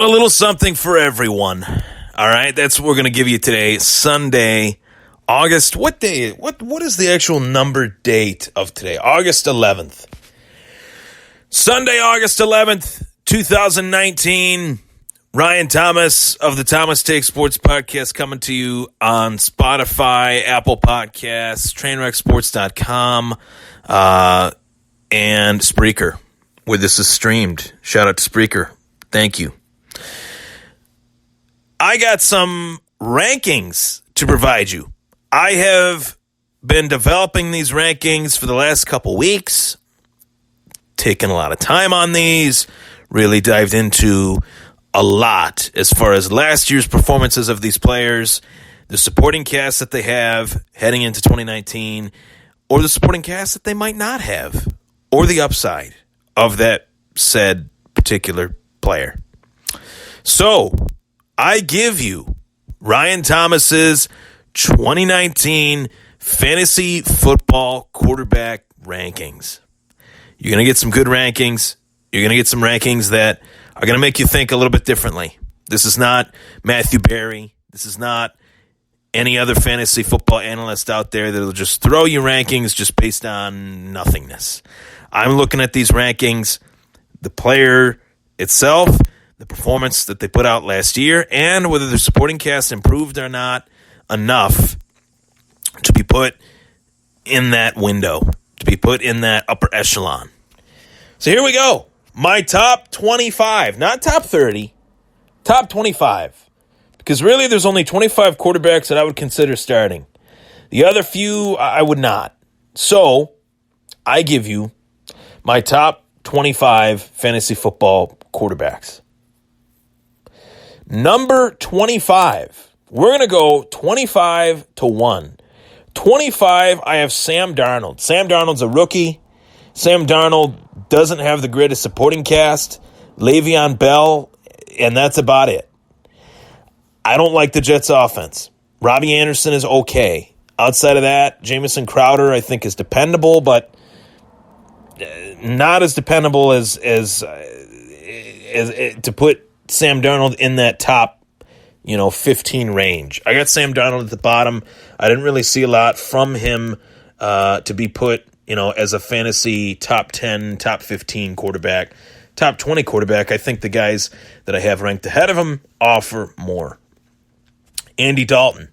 A little something for everyone. All right, that's what we're going to give you today. Sunday, August. What day? What is the actual number date of today? August 11th. Sunday, August 11th, 2019. Ryan Thomas of the Thomas Take Sports Podcast coming to you on Spotify, Apple Podcasts, TrainwreckSports.com, and Spreaker, where this is streamed. Shout out to Spreaker. Thank you. I got some rankings to provide you. I have been developing these rankings for the last couple weeks, taken a lot of time on these, really dived into a lot as far as last year's performances of these players, the supporting cast that they have heading into 2019, or the supporting cast that they might not have, or the upside of that said particular player. So, I give you Ryan Thomas's 2019 fantasy football quarterback rankings. You're going to get some good rankings. You're going to get some rankings that are going to make you think a little bit differently. This is not Matthew Berry. This is not any other fantasy football analyst out there that will just throw you rankings just based on nothingness. I'm looking at these rankings, the player itself, the performance that they put out last year, and whether their supporting cast improved or not enough to be put in that window, to be put in that upper echelon. So here we go. My top 25, not top 30, top 25. Because really there's only 25 quarterbacks that I would consider starting. The other few I would not. So I give you my top 25 fantasy football quarterbacks. Number 25, we're going to go 25-1. 25, I have Sam Darnold. Sam Darnold's a rookie. Sam Darnold doesn't have the greatest supporting cast. Le'Veon Bell, and that's about it. I don't like the Jets' offense. Robbie Anderson is okay. Outside of that, Jamison Crowder, I think, is dependable, but not as dependable as to put Sam Darnold in that top, 15 range. I got Sam Darnold at the bottom. I didn't really see a lot from him to be put, as a fantasy top 10, top 15 quarterback, top 20 quarterback. I think the guys that I have ranked ahead of him offer more. Andy Dalton,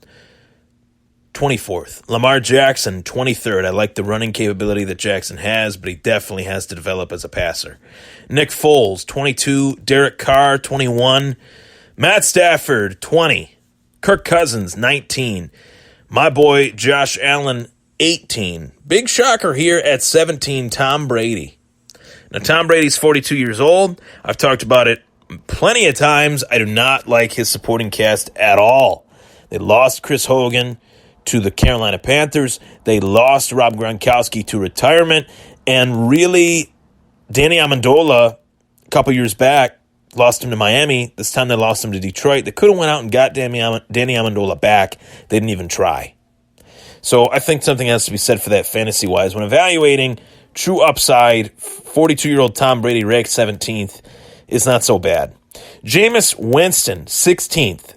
24th. Lamar Jackson, 23rd. I like the running capability that Jackson has, but he definitely has to develop as a passer. Nick Foles, 22. Derek Carr, 21. Matt Stafford, 20. Kirk Cousins, 19. My boy Josh Allen, 18. Big shocker here at 17, Tom Brady. Now, Tom Brady's 42 years old. I've talked about it plenty of times. I do not like his supporting cast at all. They lost Chris Hogan to the Carolina Panthers. They lost Rob Gronkowski to retirement. And really, Danny Amendola, a couple years back, lost him to Miami. This time they lost him to Detroit. They could have went out and got Danny Amendola back. They didn't even try. So I think something has to be said for that fantasy-wise. When evaluating true upside, 42-year-old Tom Brady ranked 17th is not so bad. Jameis Winston, 16th.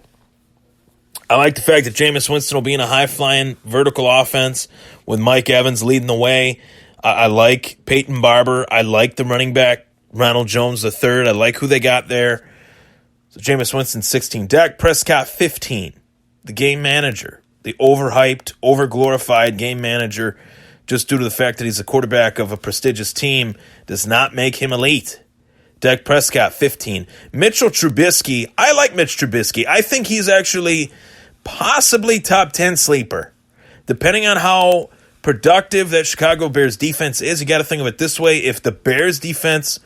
I like the fact that Jameis Winston will be in a high-flying vertical offense with Mike Evans leading the way. I like Peyton Barber. I like the running back, Ronald Jones III. I like who they got there. So Jameis Winston, 16. Dak Prescott, 15. The game manager. The overhyped, overglorified game manager, just due to the fact that he's a quarterback of a prestigious team, does not make him elite. Dak Prescott, 15. Mitchell Trubisky. I like Mitch Trubisky. I think he's actually possibly top 10 sleeper. Depending on how productive that Chicago Bears defense is, you got to think of it this way. If the Bears defense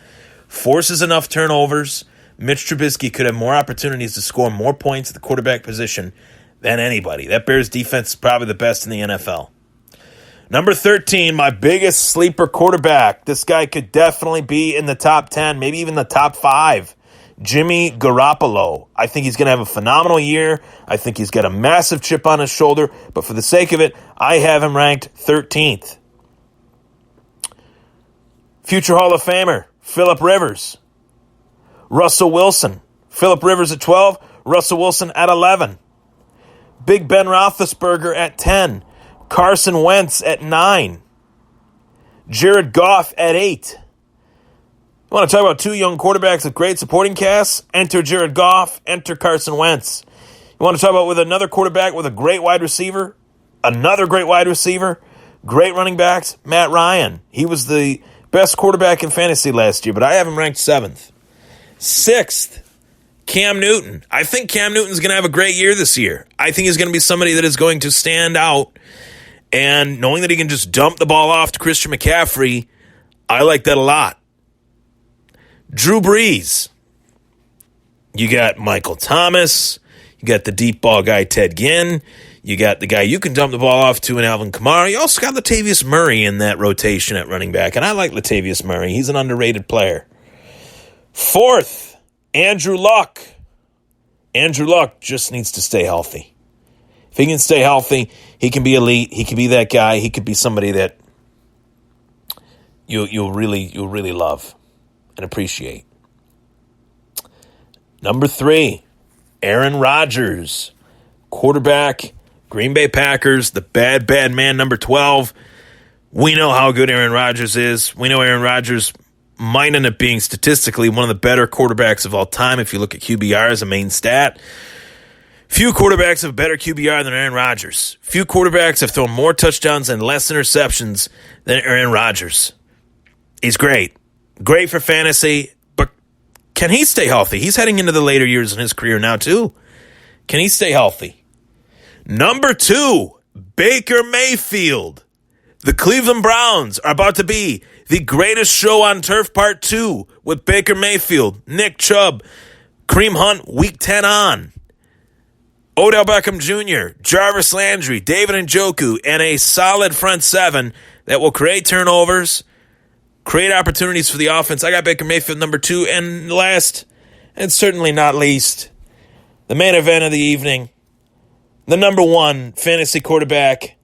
forces enough turnovers, Mitch Trubisky could have more opportunities to score more points at the quarterback position than anybody. That Bears defense is probably the best in the NFL. Number 13, my biggest sleeper quarterback. This guy could definitely be in the top 10, maybe even the top 5. Jimmy Garoppolo. I think he's going to have a phenomenal year. I think he's got a massive chip on his shoulder. But for the sake of it, I have him ranked 13th. Future Hall of Famer, Phillip Rivers. Russell Wilson, Phillip Rivers at 12. Russell Wilson at 11. Big Ben Roethlisberger at 10. Carson Wentz at 9. Jared Goff at 8. You want to talk about two young quarterbacks with great supporting casts? Enter Jared Goff, enter Carson Wentz. You want to talk about with another quarterback with a great wide receiver? Another great wide receiver? Great running backs? Matt Ryan. He was the best quarterback in fantasy last year, but I have him ranked 7th. 6th, Cam Newton. I think Cam Newton's going to have a great year this year. I think he's going to be somebody that is going to stand out. And knowing that he can just dump the ball off to Christian McCaffrey, I like that a lot. Drew Brees. You got Michael Thomas. You got the deep ball guy, Ted Ginn. You got the guy you can dump the ball off to in Alvin Kamara. You also got Latavius Murray in that rotation at running back. And I like Latavius Murray. He's an underrated player. 4th, Andrew Luck. Andrew Luck just needs to stay healthy. If he can stay healthy, he can be elite. He can be that guy. He could be somebody that you'll really love and appreciate. Number 3, Aaron Rodgers, quarterback, Green Bay Packers, the bad man, number 12. We know how good Aaron Rodgers is. We know Aaron Rodgers might end up being statistically one of the better quarterbacks of all time if you look at QBR as a main stat. Few quarterbacks have better QBR than Aaron Rodgers. Few quarterbacks have thrown more touchdowns and less interceptions than Aaron Rodgers. He's great. Great for fantasy, but can he stay healthy? He's heading into the later years in his career now, too. Can he stay healthy? Number 2, Baker Mayfield. The Cleveland Browns are about to be the greatest show on turf part 2 with Baker Mayfield, Nick Chubb, Kareem Hunt, week 10 on. Odell Beckham Jr., Jarvis Landry, David Njoku, and a solid front 7 that will create turnovers, create opportunities for the offense. I got Baker Mayfield number 2. And last, and certainly not least, the main event of the evening, the number 1 fantasy quarterback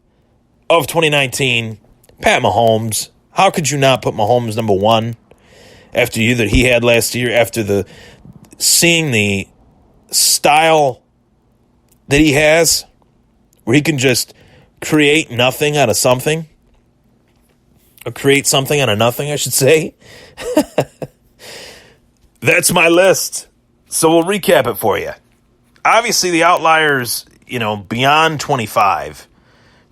of 2019, Pat Mahomes. How could you not put Mahomes number 1 after the year that he had last year, after seeing the style that he has, where he can just create nothing out of something, or create something out of nothing, I should say. That's my list. So we'll recap it for you. Obviously, the outliers, beyond 25,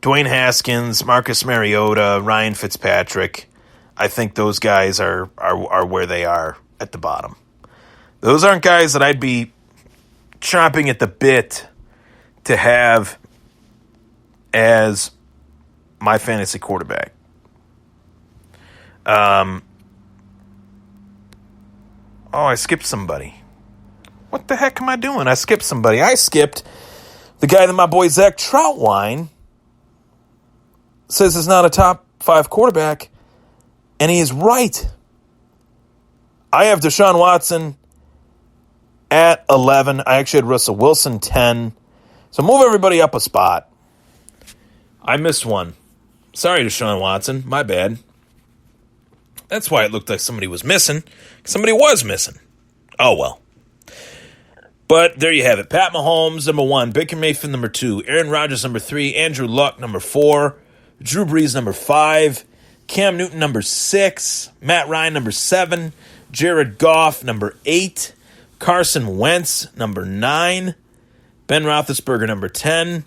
Dwayne Haskins, Marcus Mariota, Ryan Fitzpatrick, I think those guys are where they are at the bottom. Those aren't guys that I'd be chomping at the bit to have as my fantasy quarterback. I skipped somebody. What the heck am I doing? I skipped somebody. I skipped the guy that my boy Zach Troutwine says is not a top 5 quarterback, and he is right. I have Deshaun Watson at 11. I actually had Russell Wilson 10. So move everybody up a spot. I missed one. Sorry, Deshaun Watson. My bad. That's why it looked like somebody was missing. Somebody was missing. Oh, well. But there you have it. Pat Mahomes, number 1. Baker Mayfield, number 2. Aaron Rodgers, number 3. Andrew Luck, number 4. Drew Brees, number 5. Cam Newton, number 6. Matt Ryan, number 7. Jared Goff, number 8. Carson Wentz, number 9. Ben Roethlisberger, number 10.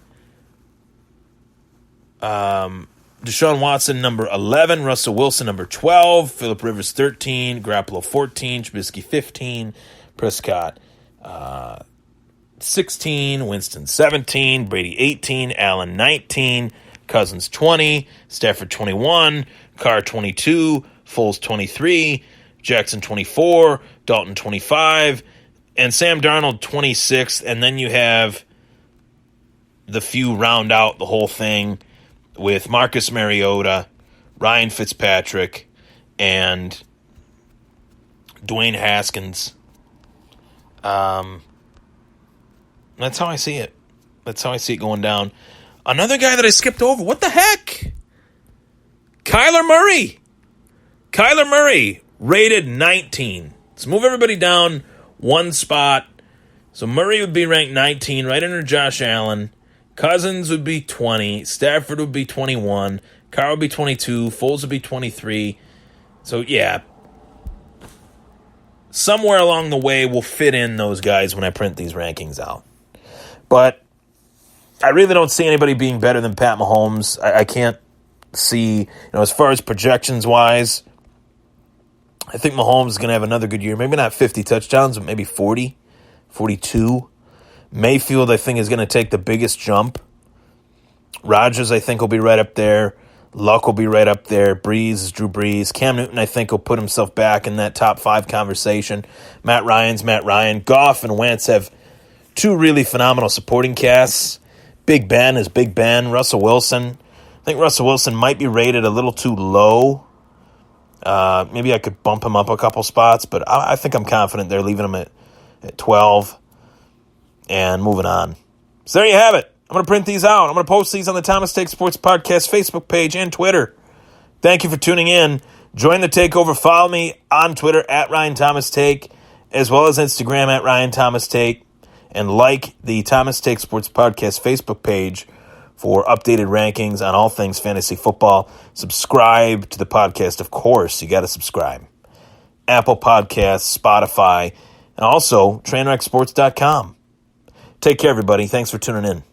Deshaun Watson, number 11. Russell Wilson, number 12. Phillip Rivers, 13. Garoppolo, 14. Trubisky, 15. Prescott, 16. Winston, 17. Brady, 18. Allen, 19. Cousins, 20. Stafford, 21. Carr, 22. Foles, 23. Jackson, 24. Dalton, 25. And Sam Darnold, 26th. And then you have the few round out the whole thing with Marcus Mariota, Ryan Fitzpatrick, and Dwayne Haskins. That's how I see it. That's how I see it going down. Another guy that I skipped over. What the heck? Kyler Murray. Kyler Murray, rated 19. Let's move everybody down one spot. So Murray would be ranked 19, right under Josh Allen. Cousins would be 20. Stafford would be 21. Carr would be 22. Foles would be 23. So, yeah. Somewhere along the way, we'll fit in those guys when I print these rankings out. But I really don't see anybody being better than Pat Mahomes. I can't see, as far as projections-wise, I think Mahomes is going to have another good year. Maybe not 50 touchdowns, but maybe 40, 42. Mayfield, I think, is going to take the biggest jump. Rodgers, I think, will be right up there. Luck will be right up there. Breeze is Drew Brees. Cam Newton, I think, will put himself back in that top 5 conversation. Matt Ryan's Matt Ryan. Goff and Wentz have 2 really phenomenal supporting casts. Big Ben is Big Ben. Russell Wilson. I think Russell Wilson might be rated a little too low. Maybe I could bump him up a couple spots, but I think I'm confident they're leaving him at 12 and moving on. So there you have it. I'm going to print these out. I'm going to post these on the Thomas Take Sports Podcast Facebook page and Twitter. Thank you for tuning in. Join the takeover. Follow me on Twitter at Ryan Thomas Take, as well as Instagram at Ryan Thomas Take, and like the Thomas Take Sports Podcast Facebook page for updated rankings on all things fantasy football. Subscribe to the podcast, of course. You got to subscribe. Apple Podcasts, Spotify, and also TrainwreckSports.com. Take care, everybody. Thanks for tuning in.